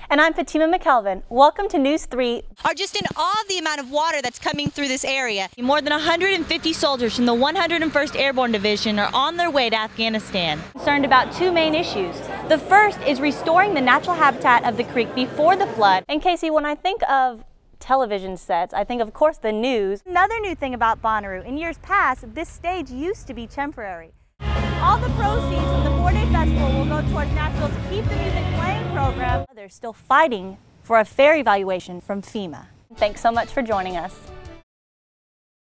And I'm Fatima McElveen. Welcome to News 3. Are just in awe of the amount of water that's coming through this area. More than 150 soldiers from the 101st Airborne Division are on their way to Afghanistan. Concerned about two main issues. The first is restoring the natural habitat of the creek before the flood. And Casey, when I think of television sets, I think of course the news. Another new thing about Bonnaroo, in years past, this stage used to be temporary. All the proceeds from the 4-day festival will go towards Nashville's Keep the Music Playing program. They're still fighting for a fair evaluation from FEMA. Thanks so much for joining us.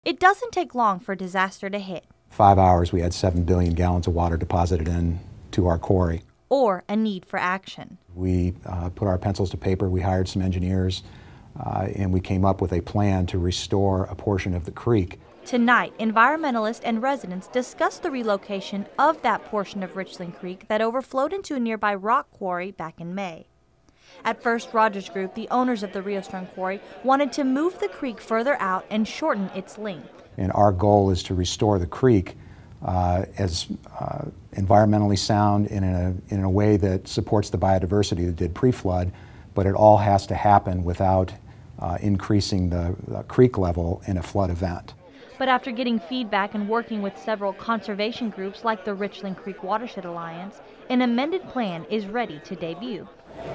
It doesn't take long for disaster to hit. 5 hours, we had 7 billion gallons of water deposited into our quarry. Or a need for action. We put our pencils to paper, we hired some engineers, and we came up with a plan to restore a portion of the creek. Tonight, environmentalists and residents discussed the relocation of that portion of Richland Creek that overflowed into a nearby rock quarry back in May. At first, Rogers Group, the owners of the Rio Strong Quarry, wanted to move the creek further out and shorten its length. And our goal is to restore the creek as environmentally sound and in a way that supports the biodiversity that did pre-flood, but it all has to happen without increasing the creek level in a flood event. But after getting feedback and working with several conservation groups like the Richland Creek Watershed Alliance, an amended plan is ready to debut.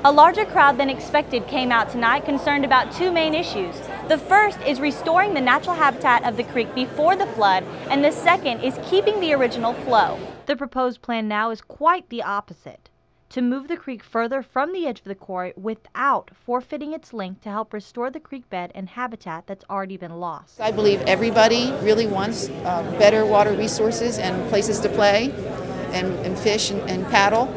A larger crowd than expected came out tonight concerned about two main issues. The first is restoring the natural habitat of the creek before the flood, and the second is keeping the original flow. The proposed plan now is quite the opposite: to move the creek further from the edge of the quarry without forfeiting its length to help restore the creek bed and habitat that's already been lost. I believe everybody really wants better water resources and places to play and fish and paddle.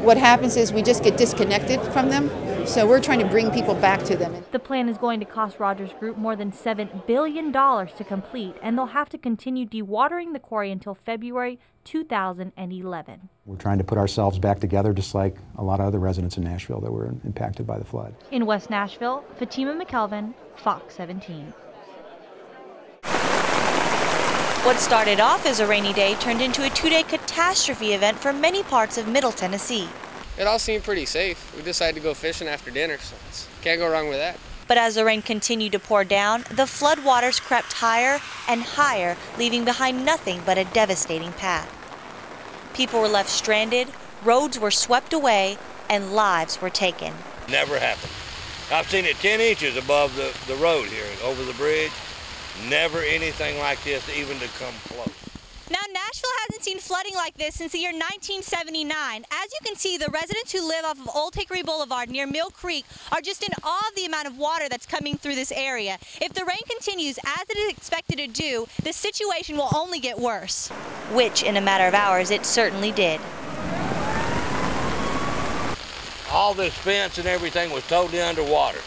What happens is we just get disconnected from them, so we're trying to bring people back to them. The plan is going to cost Rogers Group more than $7 billion to complete, and they'll have to continue dewatering the quarry until February 2011. We're trying to put ourselves back together just like a lot of other residents in Nashville that were impacted by the flood. In West Nashville, Fatima McElveen, Fox 17. What started off as a rainy day turned into a 2-day catastrophe event for many parts of Middle Tennessee. It all seemed pretty safe. We decided to go fishing after dinner, so can't go wrong with that. But as the rain continued to pour down, the flood waters crept higher and higher, leaving behind nothing but a devastating path. People were left stranded, roads were swept away, and lives were taken. Never happened. I've seen it 10 inches above the road here, over the bridge. Never anything like this even to come close. Now, Nashville hasn't seen flooding like this since the year 1979. As you can see, the residents who live off of Old Hickory Boulevard near Mill Creek are just in awe of the amount of water that's coming through this area. If the rain continues as it is expected to do, the situation will only get worse. Which, in a matter of hours, it certainly did. All this fence and everything was totally underwater.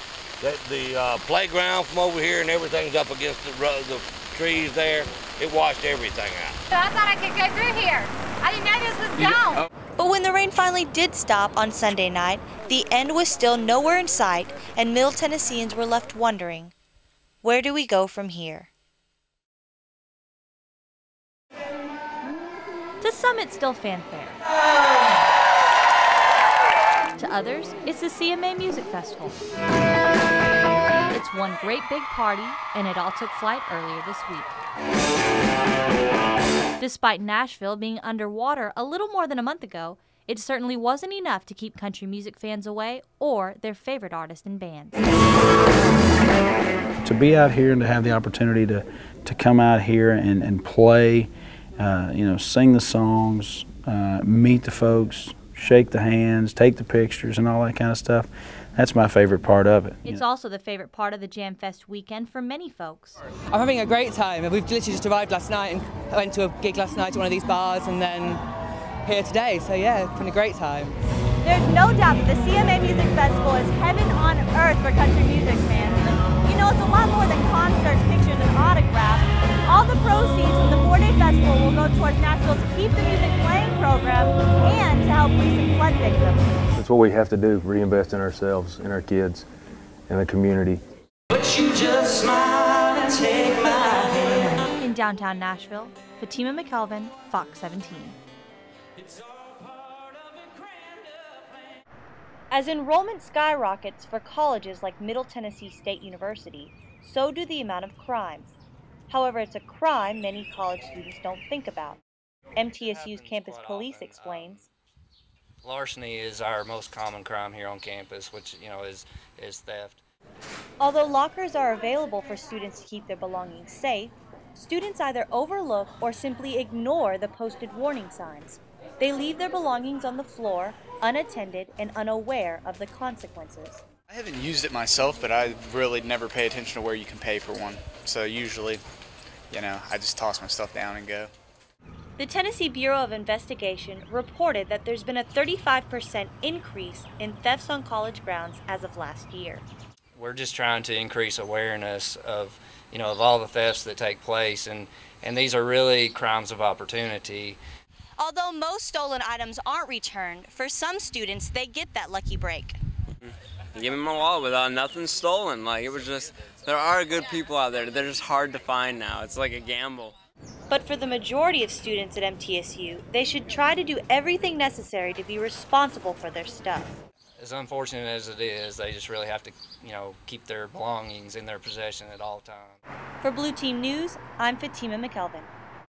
The playground from over here and everything's up against the trees there. It washed everything out. I thought I could go through here. I didn't know this was gone. But when the rain finally did stop on Sunday night, the end was still nowhere in sight, and Middle Tennesseans were left wondering, where do we go from here? To some, it's still fanfare. To others, it's the CMA Music Festival. It's one great big party, and it all took flight earlier this week. Despite Nashville being underwater a little more than a month ago, it certainly wasn't enough to keep country music fans away or their favorite artists and bands. To be out here and to have the opportunity to come out here and play, sing the songs, meet the folks, shake the hands, take the pictures and all that kind of stuff, that's my favorite part of it. It's also the favorite part of the Jam Fest weekend for many folks. I'm having a great time. We've literally just arrived last night and I went to a gig last night at one of these bars and then here today, so yeah, it's been a great time. There's no doubt that the CMA Music Festival is heaven on earth for country music fans. You know, it's a lot more than concerts, pictures, and autographs. All the proceeds from the 4-day festival will go towards Nashville's Keep the Music Playing program and to help recent flood victims. That's what we have to do, reinvest in ourselves, in our kids, in the community. But you just smile and take my hand. In downtown Nashville, Fatima McElveen, Fox 17. As enrollment skyrockets for colleges like Middle Tennessee State University, so do the amount of crimes. However, it's a crime many college students don't think about. MTSU's campus police explains. Larceny is our most common crime here on campus, which, is theft. Although lockers are available for students to keep their belongings safe, students either overlook or simply ignore the posted warning signs. They leave their belongings on the floor, unattended and unaware of the consequences. I haven't used it myself, but I really never pay attention to where you can pay for one. So usually, I just toss my stuff down and go. The Tennessee Bureau of Investigation reported that there's been a 35% increase in thefts on college grounds as of last year. We're just trying to increase awareness of, of all the thefts that take place, and these are really crimes of opportunity. Although most stolen items aren't returned, for some students they get that lucky break. Give me my wallet without nothing stolen. There are good people out there. They're just hard to find now. It's like a gamble. But for the majority of students at MTSU, they should try to do everything necessary to be responsible for their stuff. As unfortunate as it is, they just really have to, keep their belongings in their possession at all times. For Blue Team News, I'm Fatima McElveen.